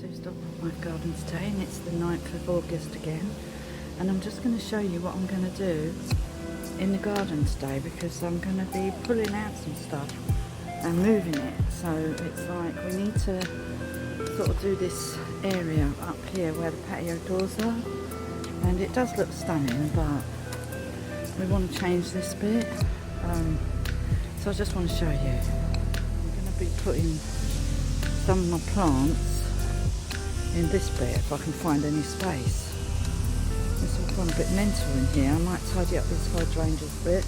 to Dolbrodmaeth Garden today, and it's the 9th of August again, and I'm just going to show you what I'm going to do in the garden today, because I'm going to be pulling out some stuff and moving it. So it's like we need to sort of do this area up here where the patio doors are, and it does look stunning, but we want to change this bit. So I just want to show you. I'm going to be putting some of my plants in this bit if I can find any space. It's all gone a bit mental in here. I might tidy up these hydrangeas a bit.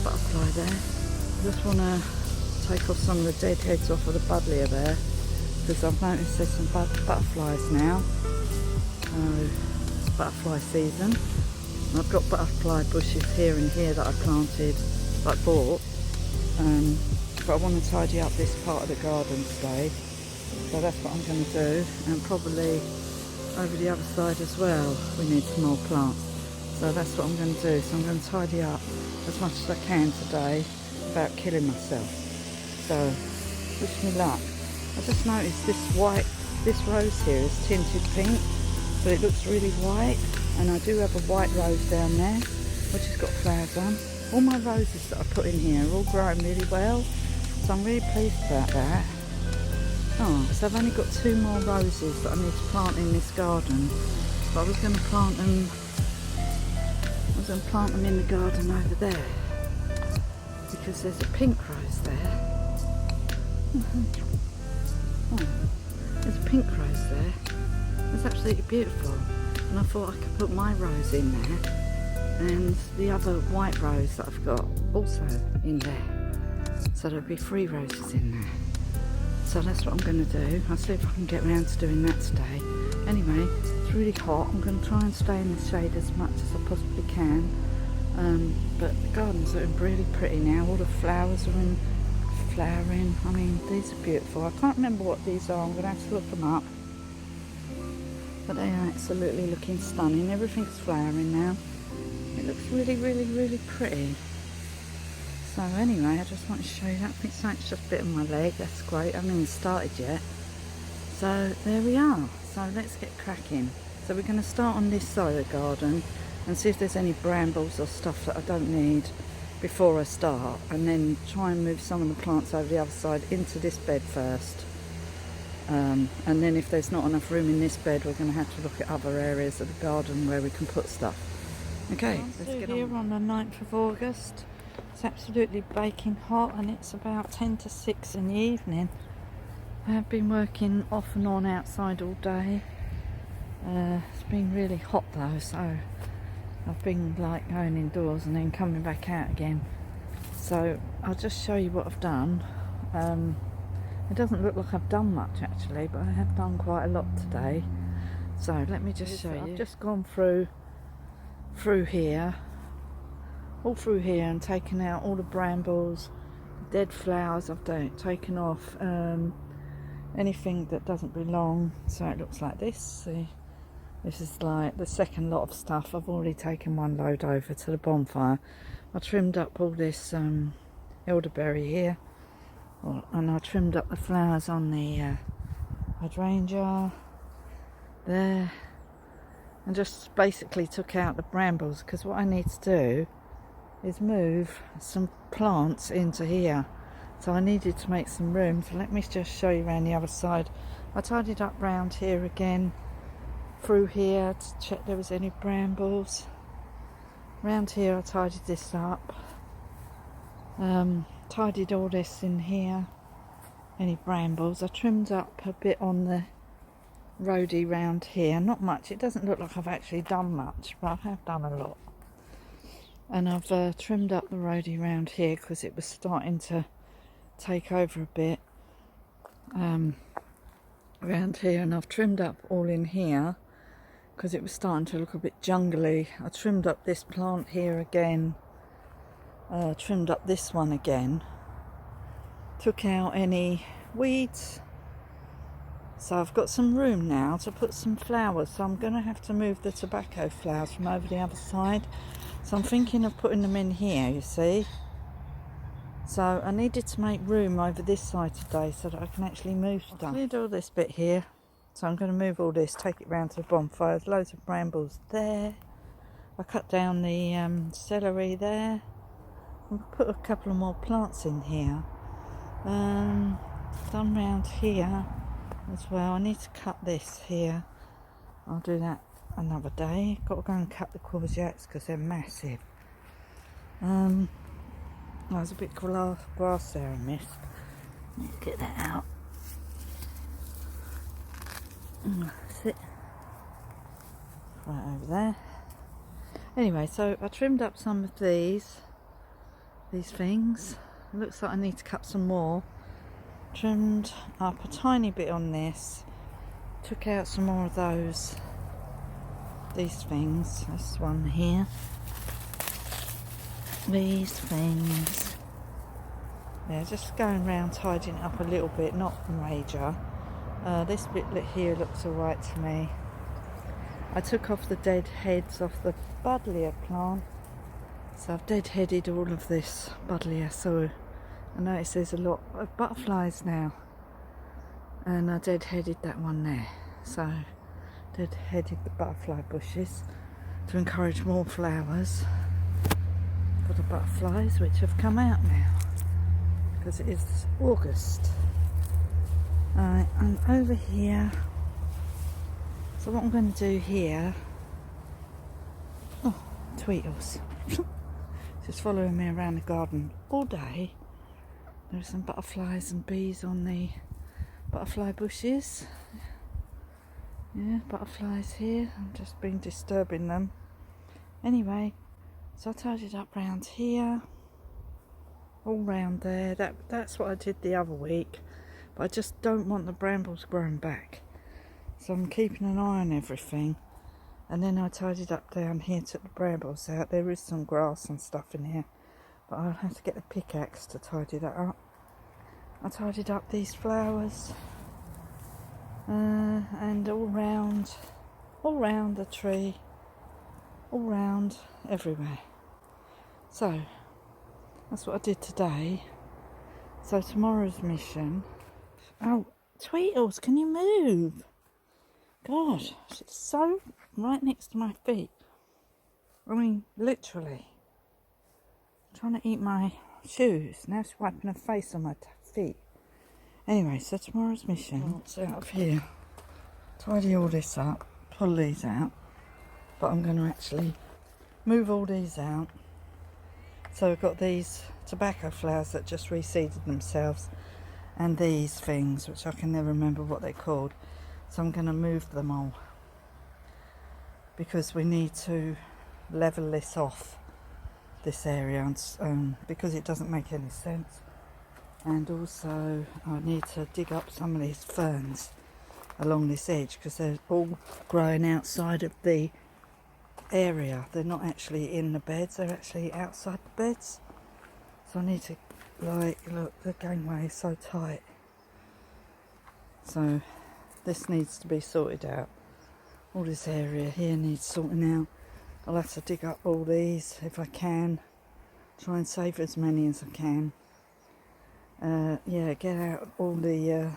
Butterfly there. I just want to take off some of the dead heads off of the buddleia there, because I've noticed there's some butterflies now. It's butterfly season. And I've got butterfly bushes here and here that I planted, that I bought. But I want to tidy up this part of the garden today. So that's what I'm going to do, and probably over the other side as well we need some more plants. So that's what I'm going to do. So I'm going to tidy up as much as I can today without killing myself. So wish me luck. I just noticed this rose here is tinted pink, but it looks really white, and I do have a white rose down there which has got flowers on. All my roses that I put in here are all growing really well, so I'm really pleased about that. Oh, so I've only got 2 more roses that I need to plant in this garden, but I was going to plant them in the garden over there, because there's a pink rose there. Oh, there's a pink rose there. It's absolutely beautiful, and I thought I could put my rose in there and the other white rose that I've got also in there, so there'll be 3 roses in there. So that's what I'm going to do. I'll see if I can get around to doing that today. Anyway, it's really hot. I'm going to try and stay in the shade as much as I possibly can. But the garden's looking really pretty now. All the flowers are in flowering. I mean, these are beautiful. I can't remember what these are. I'm going to have to look them up. But they are absolutely looking stunning. Everything's flowering now. It looks really, really, really pretty. So anyway, I just want to show you that. I think something's just bit on my leg. That's great. I haven't even started yet. So there we are. So let's get cracking. So we're going to start on this side of the garden and see if there's any brambles or stuff that I don't need before I start, and then try and move some of the plants over the other side into this bed first. And then if there's not enough room in this bed, we're going to have to look at other areas of the garden where we can put stuff. Okay, let's get here on the 9th of August. It's absolutely baking hot, and it's about 10 to 6 in the evening. I have been working off and on outside all day. It's been really hot though, so I've been like going indoors and then coming back out again. So I'll just show you what I've done. It doesn't look like I've done much actually, but I have done quite a lot today. So let me just show you. I've just gone through here, all through here, and taken out all the brambles, dead flowers. I've taken off anything that doesn't belong. So it looks like this. See, this is like the second lot of stuff. I've already taken 1 load over to the bonfire. I trimmed up all this elderberry here, and I trimmed up the flowers on the hydrangea there, and just basically took out the brambles, because what I need to do is move some plants into here. So I needed to make some room. So let me just show you around the other side. I tidied up round here again, through here, to check there was any brambles. Round here I tidied this up, tidied all this in here, any brambles. I trimmed up a bit on the roadie round here, not much. It doesn't look like I've actually done much, but I have done a lot. And I've trimmed up the roadie round here because it was starting to take over a bit around here, and I've trimmed up all in here because it was starting to look a bit jungly. I trimmed up this plant here again, trimmed up this one again, took out any weeds. So I've got some room now to put some flowers, so I'm going to have to move the tobacco flowers from over the other side. So I'm thinking of putting them in here, you see. So I needed to make room over this side today so that I can actually move stuff. I cleared all this bit here So I'm going to move all this, take it round to the bonfire. There's loads of brambles there. I cut down the celery there. I'll put a couple of more plants in here. Done round here as well. I need to cut this here. I'll do that another day. Got to go and cut the courgettes because they're massive. There's a bit of grass there I missed. Need to get that out. That's it. Right over there. Anyway, so I trimmed up some of these things. It looks like I need to cut some more. Trimmed up a tiny bit on this. Took out some more of these things. This one here. These things. Yeah, just going around tidying it up a little bit, not major. This bit here looks alright to me. I took off the dead heads off the buddleia plant. So I've deadheaded all of this buddleia. So I notice there's a lot of butterflies now. And I deadheaded that one there. So deadheaded the butterfly bushes to encourage more flowers for the butterflies, which have come out now. Because it is August. Alright, and over here, so what I'm going to do here, Tweetles, just following me around the garden all day. There are some butterflies and bees on the butterfly bushes. Yeah, butterflies here, I've just been disturbing them. Anyway, so I tidied up round here, all round there. That's what I did the other week. But I just don't want the brambles growing back. So I'm keeping an eye on everything. And then I tidied up down here, took the brambles out. There is some grass and stuff in here. But I'll have to get the pickaxe to tidy that up. I tidied up these flowers. And all round the tree. All round everywhere. So, that's what I did today. So tomorrow's mission... Oh, Tweetles, can you move? Gosh, it's so right next to my feet. I mean, literally. I'm trying to eat my shoes. Now she's wiping her face on my feet. Anyway, so tomorrow's mission. It's out of here. Tidy all this up. Pull these out. But I'm going to actually move all these out. So we've got these tobacco flowers that just reseeded themselves. And these things, which I can never remember what they're called. So I'm going to move them all. Because we need to level this off, this area, because it doesn't make any sense. And also I need to dig up some of these ferns along this edge, because they're all growing outside of the area. They're not actually in the beds, they're actually outside the beds. So I need to... look, the gangway is so tight. So this needs to be sorted out. All this area here needs sorting out. I'll have to dig up all these if I can. Try and save as many as I can. Yeah, get out all the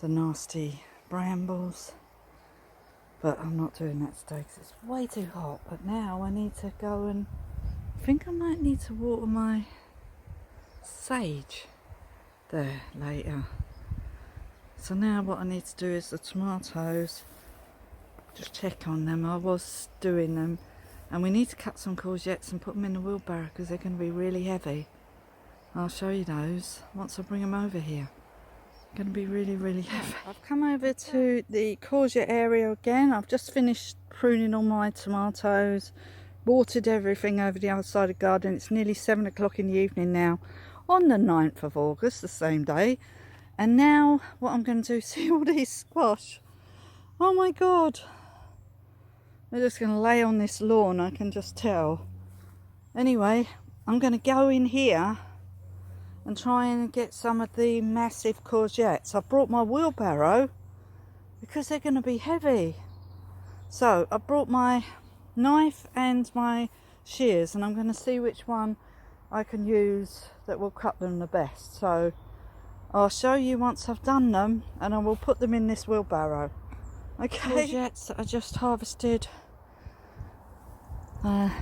nasty brambles. But I'm not doing that today because it's way too hot. But now I need to go and... I think I might need to water my sage there later. So now what I need to do is the tomatoes, just check on them. I was doing them, and we need to cut some courgettes and put them in the wheelbarrow because they're going to be really heavy. I'll show you those once I bring them over here. They're going to be really, really heavy. I've come over to the courgette area again. I've just finished pruning all my tomatoes, watered everything over the other side of the garden. It's nearly 7 o'clock in the evening now, on the 9th of August, the same day. And now what I'm going to do, see all these squash. Oh my God. They're just going to lay on this lawn, I can just tell. Anyway, I'm going to go in here and try and get some of the massive courgettes. I brought my wheelbarrow because they're going to be heavy. So I brought my knife and my shears, and I'm going to see which one I can use that will cut them the best. So I'll show you once I've done them, and I will put them in this wheelbarrow. Okay. Courgettes that I just harvested.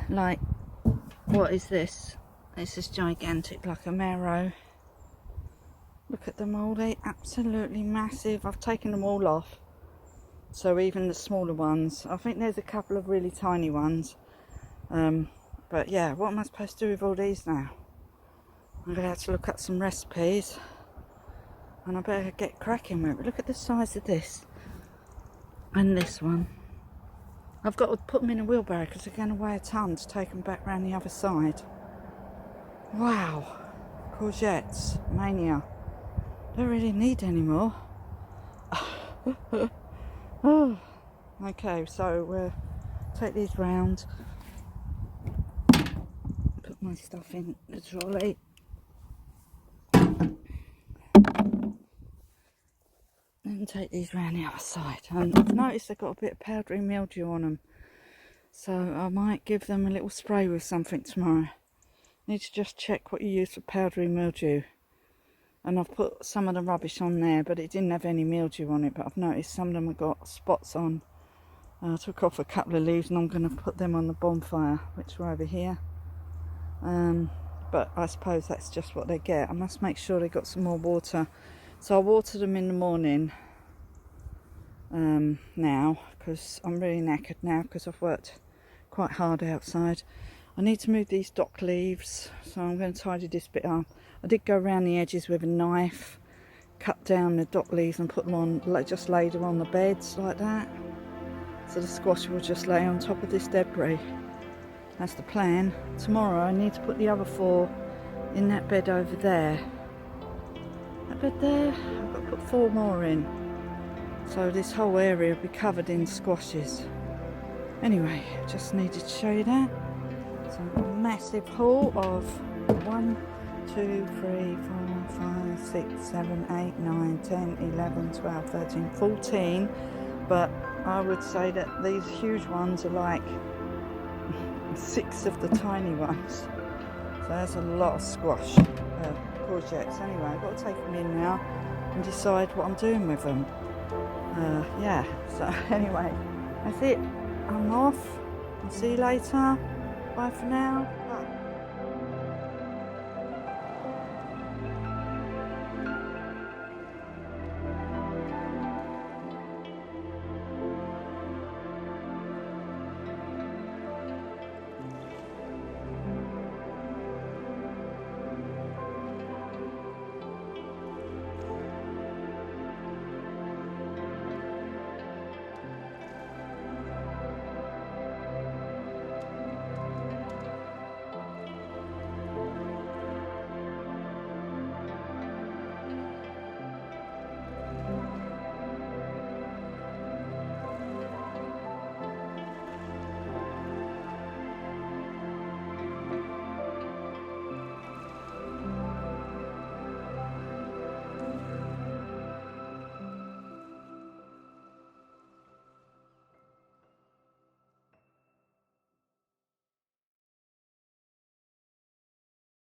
Like, what is this? This is gigantic, like a marrow. Look at them all, they're absolutely massive. I've taken them all off, so even the smaller ones. I think there's a couple of really tiny ones. But yeah, what am I supposed to do with all these now? I'm going to have to look at some recipes, and I better get cracking with it. Look at the size of this and this one. I've got to put them in a wheelbarrow because they're going to weigh a ton to take them back round the other side. Wow, courgettes, mania. Don't really need any more. Oh. Okay, so we'll take these round, put my stuff in the trolley, and take these round the other side. And I've noticed they've got a bit of powdery mildew on them, so I might give them a little spray with something tomorrow. Need to just check what you use for powdery mildew. And I've put some of the rubbish on there, but it didn't have any mildew on it. But I've noticed some of them have got spots on. I took off a couple of leaves, and I'm going to put them on the bonfire, which are over here. But I suppose that's just what they get. I must make sure they got some more water. So I'll water them in the morning now, because I'm really knackered now because I've worked quite hard outside. I need to move these dock leaves, so I'm going to tidy this bit up. I did go around the edges with a knife, cut down the dock leaves and put them on, like, just laid them on the beds like that, so the squash will just lay on top of this debris. That's the plan. Tomorrow I need to put the other 4 in that bed over there. That bed there, I've got to put 4 more in, so this whole area will be covered in squashes. Anyway, just needed to show you that. So I've got a massive haul of 1, 2, 3, 4, 5, 6, 7, 8, 9, 10, 11, 12, 13, 14. But I would say that these huge ones are like 6 of the tiny ones. So that's a lot of squash, courgettes. Anyway, I've got to take them in now and decide what I'm doing with them. Yeah, so anyway, that's it. I'm off. I'll see you later. Bye for now. Bye.